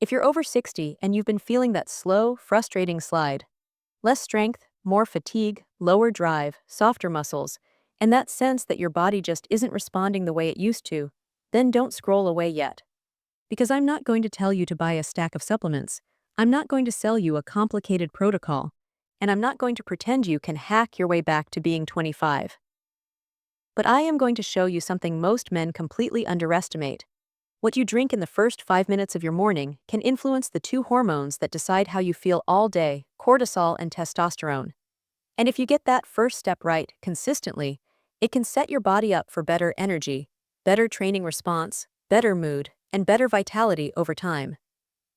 If you're over 60 and you've been feeling that slow, frustrating slide, less strength, more fatigue, lower drive, softer muscles, and that sense that your body just isn't responding the way it used to, then don't scroll away yet. Because I'm not going to tell you to buy a stack of supplements, I'm not going to sell you a complicated protocol, and I'm not going to pretend you can hack your way back to being 25. But I am going to show you something most men completely underestimate. What you drink in the first 5 minutes of your morning can influence the two hormones that decide how you feel all day, cortisol and testosterone. And if you get that first step right consistently, it can set your body up for better energy, better training response, better mood, and better vitality over time.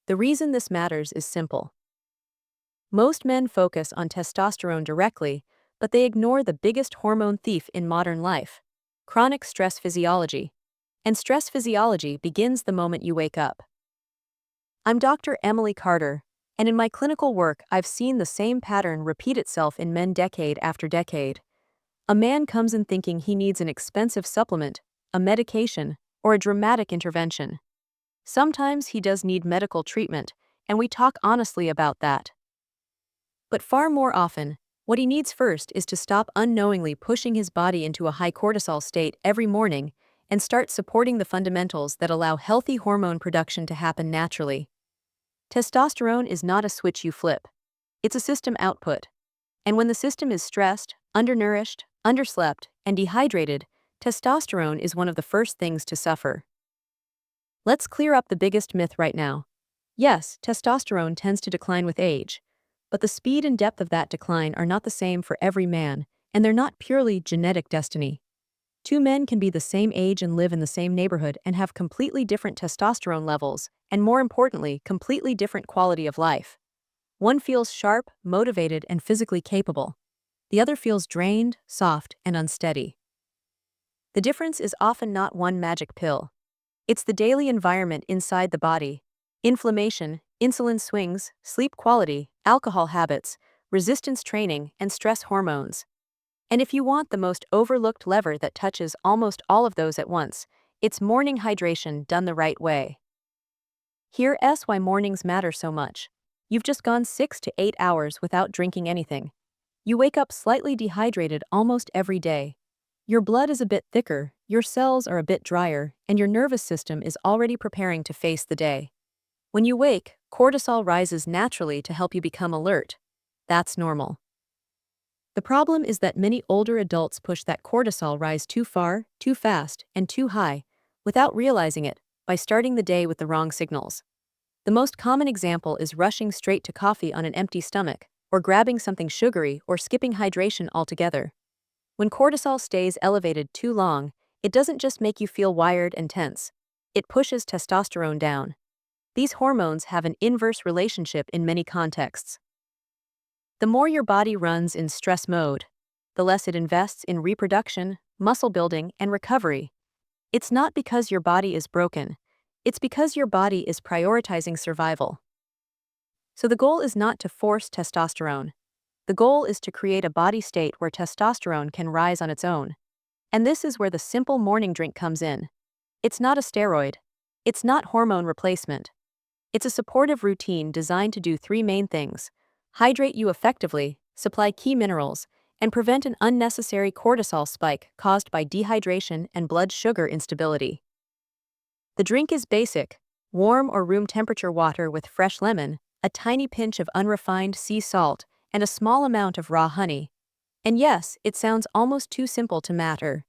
The reason this matters is simple. Most men focus on testosterone directly, but they ignore the biggest hormone thief in modern life: chronic stress physiology. And stress physiology begins the moment you wake up. I'm Dr. Emily Carter, and in my clinical work, I've seen the same pattern repeat itself in men decade after decade. A man comes in thinking he needs an expensive supplement, a medication, or a dramatic intervention. Sometimes he does need medical treatment, and we talk honestly about that. But far more often, what he needs first is to stop unknowingly pushing his body into a high cortisol state every morning and start supporting the fundamentals that allow healthy hormone production to happen naturally. Testosterone is not a switch you flip. It's a system output. And when the system is stressed, undernourished, underslept, and dehydrated, testosterone is one of the first things to suffer. Let's clear up the biggest myth right now. Yes, testosterone tends to decline with age, but the speed and depth of that decline are not the same for every man, and they're not purely genetic destiny. Two men can be the same age and live in the same neighborhood and have completely different testosterone levels, and more importantly, completely different quality of life. One feels sharp, motivated, and physically capable. The other feels drained, soft, and unsteady. The difference is often not one magic pill. It's the daily environment inside the body: inflammation, insulin swings, sleep quality, alcohol habits, resistance training, and stress hormones. And if you want the most overlooked lever that touches almost all of those at once, it's morning hydration done the right way. Here's why mornings matter so much. You've just gone 6 to 8 hours without drinking anything. You wake up slightly dehydrated almost every day. Your blood is a bit thicker, your cells are a bit drier, and your nervous system is already preparing to face the day. When you wake, cortisol rises naturally to help you become alert. That's normal. The problem is that many older adults push that cortisol rise too far, too fast, and too high, without realizing it, by starting the day with the wrong signals. The most common example is rushing straight to coffee on an empty stomach, or grabbing something sugary or skipping hydration altogether. When cortisol stays elevated too long, it doesn't just make you feel wired and tense. It pushes testosterone down. These hormones have an inverse relationship in many contexts. The more your body runs in stress mode, the less it invests in reproduction, muscle building, and recovery. It's not because your body is broken. It's because your body is prioritizing survival. So the goal is not to force testosterone. The goal is to create a body state where testosterone can rise on its own. And this is where the simple morning drink comes in. It's not a steroid. It's not hormone replacement. It's a supportive routine designed to do three main things: hydrate you effectively, supply key minerals, and prevent an unnecessary cortisol spike caused by dehydration and blood sugar instability. The drink is basic: warm or room temperature water with fresh lemon, a tiny pinch of unrefined sea salt, and a small amount of raw honey. And yes, it sounds almost too simple to matter.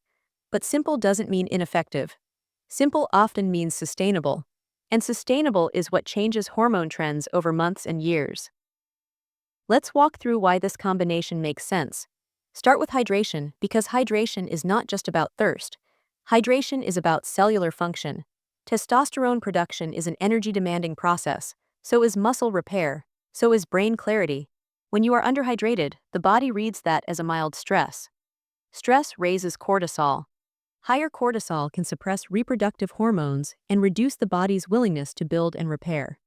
But simple doesn't mean ineffective. Simple often means sustainable. And sustainable is what changes hormone trends over months and years. Let's walk through why this combination makes sense. Start with hydration, because hydration is not just about thirst. Hydration is about cellular function. Testosterone production is an energy-demanding process. So is muscle repair. So is brain clarity. When you are underhydrated, the body reads that as a mild stress. Stress raises cortisol. Higher cortisol can suppress reproductive hormones and reduce the body's willingness to build and repair.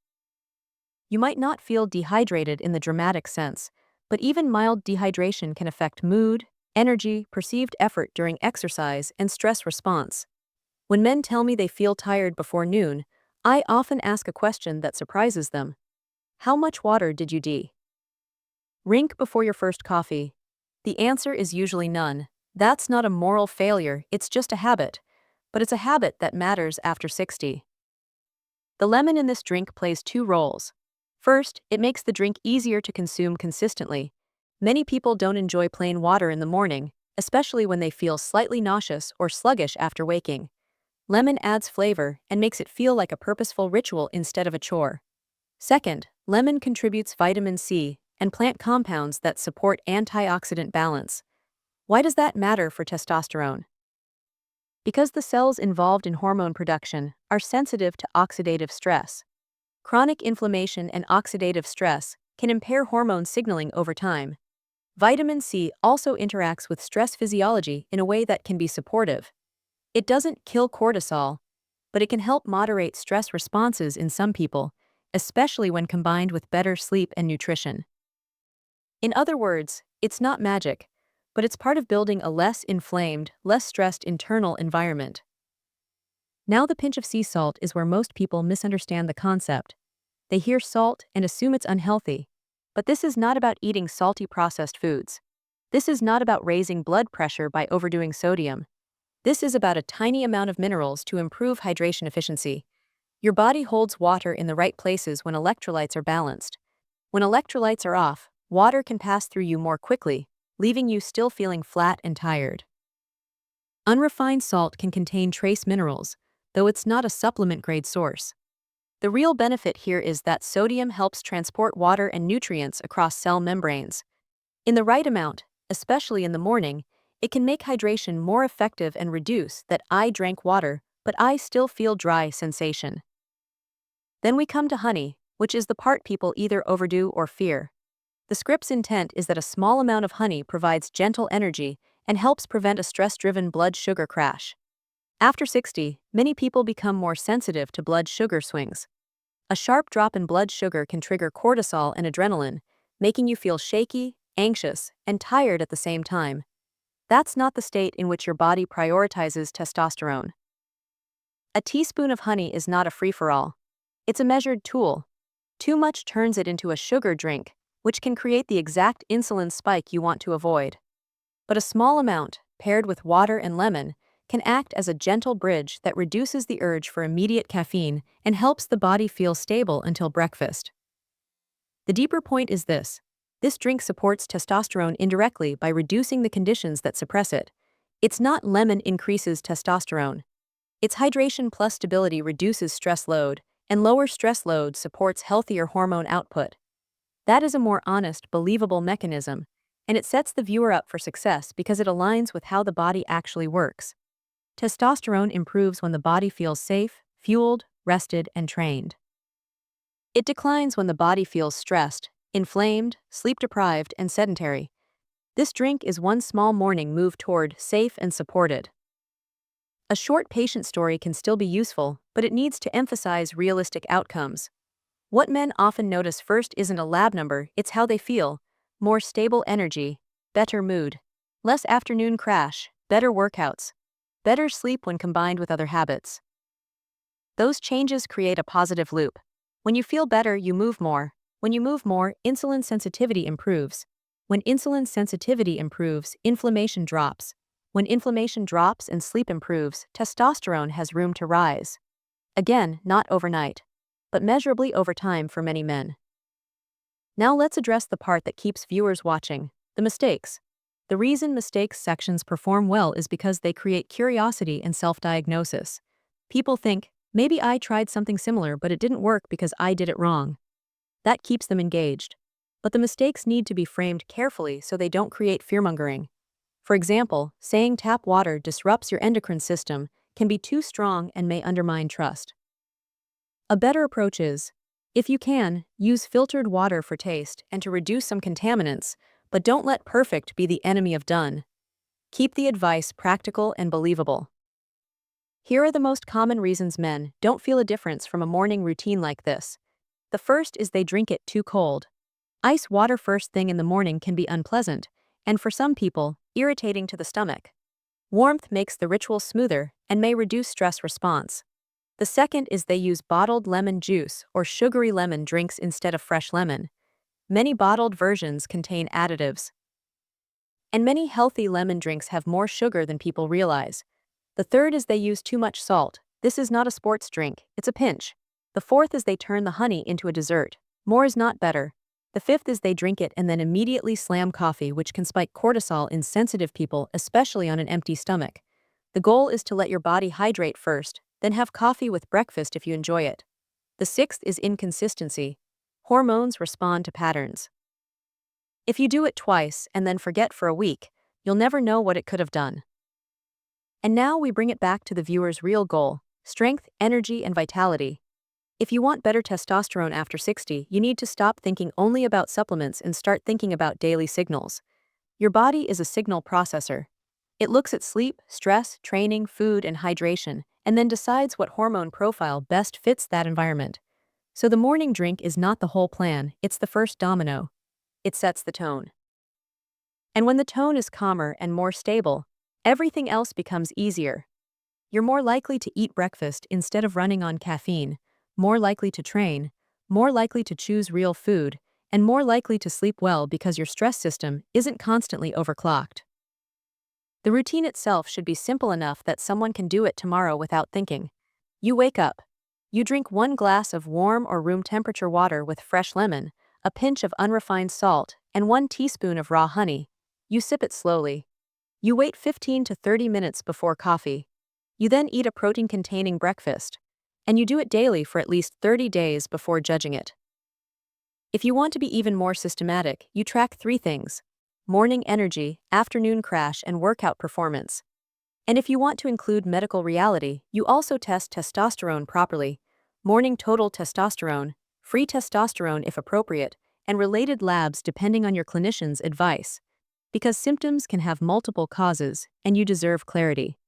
You might not feel dehydrated in the dramatic sense, but even mild dehydration can affect mood, energy, perceived effort during exercise, and stress response. When men tell me they feel tired before noon, I often ask a question that surprises them. How much water did you drink before your first coffee? The answer is usually none. That's not a moral failure, it's just a habit. But it's a habit that matters after 60. The lemon in this drink plays two roles. First, it makes the drink easier to consume consistently. Many people don't enjoy plain water in the morning, especially when they feel slightly nauseous or sluggish after waking. Lemon adds flavor and makes it feel like a purposeful ritual instead of a chore. Second, lemon contributes vitamin C and plant compounds that support antioxidant balance. Why does that matter for testosterone? Because the cells involved in hormone production are sensitive to oxidative stress. Chronic inflammation and oxidative stress can impair hormone signaling over time. Vitamin C also interacts with stress physiology in a way that can be supportive. It doesn't kill cortisol, but it can help moderate stress responses in some people, especially when combined with better sleep and nutrition. In other words, it's not magic, but it's part of building a less inflamed, less stressed internal environment. Now the pinch of sea salt is where most people misunderstand the concept. They hear salt and assume it's unhealthy. But this is not about eating salty processed foods. This is not about raising blood pressure by overdoing sodium. This is about a tiny amount of minerals to improve hydration efficiency. Your body holds water in the right places when electrolytes are balanced. When electrolytes are off, water can pass through you more quickly, leaving you still feeling flat and tired. Unrefined salt can contain trace minerals, though it's not a supplement-grade source. The real benefit here is that sodium helps transport water and nutrients across cell membranes. In the right amount, especially in the morning, it can make hydration more effective and reduce that "I drank water, but I still feel dry" sensation. Then we come to honey, which is the part people either overdo or fear. The script's intent is that a small amount of honey provides gentle energy and helps prevent a stress-driven blood sugar crash. After 60, many people become more sensitive to blood sugar swings. A sharp drop in blood sugar can trigger cortisol and adrenaline, making you feel shaky, anxious, and tired at the same time. That's not the state in which your body prioritizes testosterone. A teaspoon of honey is not a free-for-all. It's a measured tool. Too much turns it into a sugar drink, which can create the exact insulin spike you want to avoid. But a small amount, paired with water and lemon, can act as a gentle bridge that reduces the urge for immediate caffeine and helps the body feel stable until breakfast. The deeper point is this: this drink supports testosterone indirectly by reducing the conditions that suppress it. It's not lemon increases testosterone. Its hydration plus stability reduces stress load, and lower stress load supports healthier hormone output. That is a more honest, believable mechanism, and it sets the viewer up for success because it aligns with how the body actually works. Testosterone improves when the body feels safe, fueled, rested, and trained. It declines when the body feels stressed, inflamed, sleep-deprived, and sedentary. This drink is one small morning move toward safe and supported. A short patient story can still be useful, but it needs to emphasize realistic outcomes. What men often notice first isn't a lab number, it's how they feel: more stable energy, better mood, less afternoon crash, better workouts, better sleep when combined with other habits. Those changes create a positive loop. When you feel better, you move more. When you move more, insulin sensitivity improves. When insulin sensitivity improves, inflammation drops. When inflammation drops and sleep improves, testosterone has room to rise. Again, not overnight, but measurably over time for many men. Now let's address the part that keeps viewers watching: the mistakes. The reason mistakes sections perform well is because they create curiosity and self-diagnosis. People think, maybe I tried something similar but it didn't work because I did it wrong. That keeps them engaged. But the mistakes need to be framed carefully so they don't create fearmongering. For example, saying tap water disrupts your endocrine system can be too strong and may undermine trust. A better approach is, if you can, use filtered water for taste and to reduce some contaminants, but don't let perfect be the enemy of done. Keep the advice practical and believable. Here are the most common reasons men don't feel a difference from a morning routine like this. The first is they drink it too cold. Ice water first thing in the morning can be unpleasant, and for some people, irritating to the stomach. Warmth makes the ritual smoother and may reduce stress response. The second is they use bottled lemon juice or sugary lemon drinks instead of fresh lemon. Many bottled versions contain additives, and many healthy lemon drinks have more sugar than people realize. The third is they use too much salt. This is not a sports drink, it's a pinch. The fourth is they turn the honey into a dessert. More is not better. The fifth is they drink it and then immediately slam coffee, which can spike cortisol in sensitive people, especially on an empty stomach. The goal is to let your body hydrate first, then have coffee with breakfast if you enjoy it. The sixth is inconsistency. Hormones respond to patterns. If you do it twice and then forget for a week, you'll never know what it could have done. And now we bring it back to the viewer's real goal: strength, energy, and vitality. If you want better testosterone after 60, you need to stop thinking only about supplements and start thinking about daily signals. Your body is a signal processor. It looks at sleep, stress, training, food, and hydration, and then decides what hormone profile best fits that environment. So the morning drink is not the whole plan, it's the first domino. It sets the tone. And when the tone is calmer and more stable, everything else becomes easier. You're more likely to eat breakfast instead of running on caffeine, more likely to train, more likely to choose real food, and more likely to sleep well because your stress system isn't constantly overclocked. The routine itself should be simple enough that someone can do it tomorrow without thinking. You wake up. You drink 1 glass of warm or room temperature water with fresh lemon, a pinch of unrefined salt, and 1 teaspoon of raw honey. You sip it slowly. You wait 15 to 30 minutes before coffee. You then eat a protein-containing breakfast. And you do it daily for at least 30 days before judging it. If you want to be even more systematic, you track 3 things: morning energy, afternoon crash, and workout performance. And if you want to include medical reality, you also test testosterone properly: morning total testosterone, free testosterone if appropriate, and related labs depending on your clinician's advice. Because symptoms can have multiple causes, and you deserve clarity.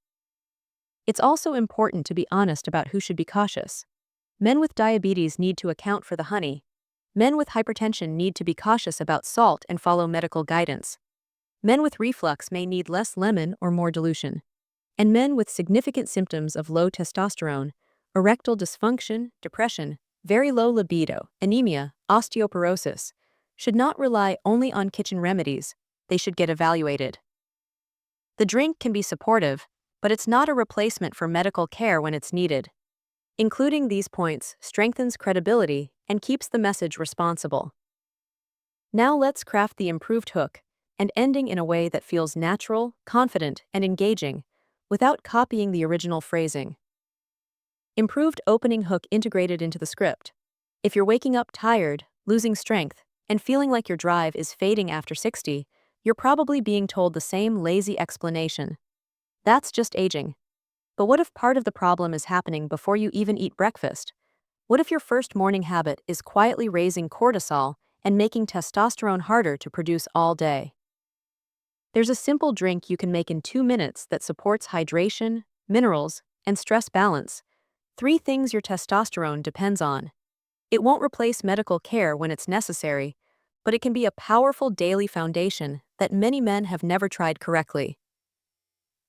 It's also important to be honest about who should be cautious. Men with diabetes need to account for the honey. Men with hypertension need to be cautious about salt and follow medical guidance. Men with reflux may need less lemon or more dilution. And men with significant symptoms of low testosterone, erectile dysfunction, depression, very low libido, anemia, osteoporosis, should not rely only on kitchen remedies. They should get evaluated. The drink can be supportive, but it's not a replacement for medical care when it's needed. Including these points strengthens credibility and keeps the message responsible. Now let's craft the improved hook, and ending in a way that feels natural, confident, and engaging, without copying the original phrasing. Improved opening hook integrated into the script. If you're waking up tired, losing strength, and feeling like your drive is fading after 60, you're probably being told the same lazy explanation. That's just aging. But what if part of the problem is happening before you even eat breakfast? What if your first morning habit is quietly raising cortisol and making testosterone harder to produce all day? There's a simple drink you can make in 2 minutes that supports hydration, minerals, and stress balance. 3 things your testosterone depends on. It won't replace medical care when it's necessary, but it can be a powerful daily foundation that many men have never tried correctly.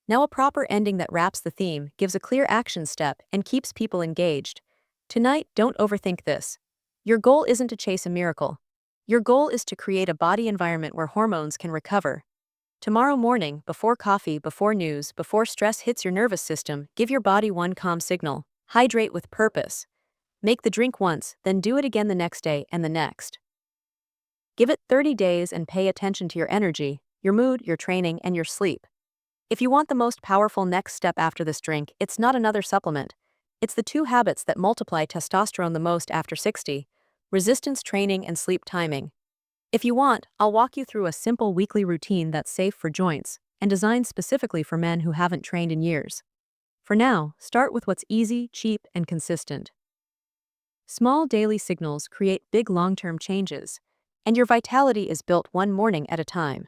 Now a proper ending that wraps the theme, gives a clear action step, and keeps people engaged. Tonight, don't overthink this. Your goal isn't to chase a miracle. Your goal is to create a body environment where hormones can recover. Tomorrow morning, before coffee, before news, before stress hits your nervous system, give your body 1 calm signal. Hydrate with purpose. Make the drink once, then do it again the next day and the next. Give it 30 days and pay attention to your energy, your mood, your training, and your sleep. If you want the most powerful next step after this drink, it's not another supplement. It's the 2 habits that multiply testosterone the most after 60: resistance training and sleep timing. If you want, I'll walk you through a simple weekly routine that's safe for joints and designed specifically for men who haven't trained in years. For now, start with what's easy, cheap, and consistent. Small daily signals create big long-term changes, and your vitality is built 1 morning at a time.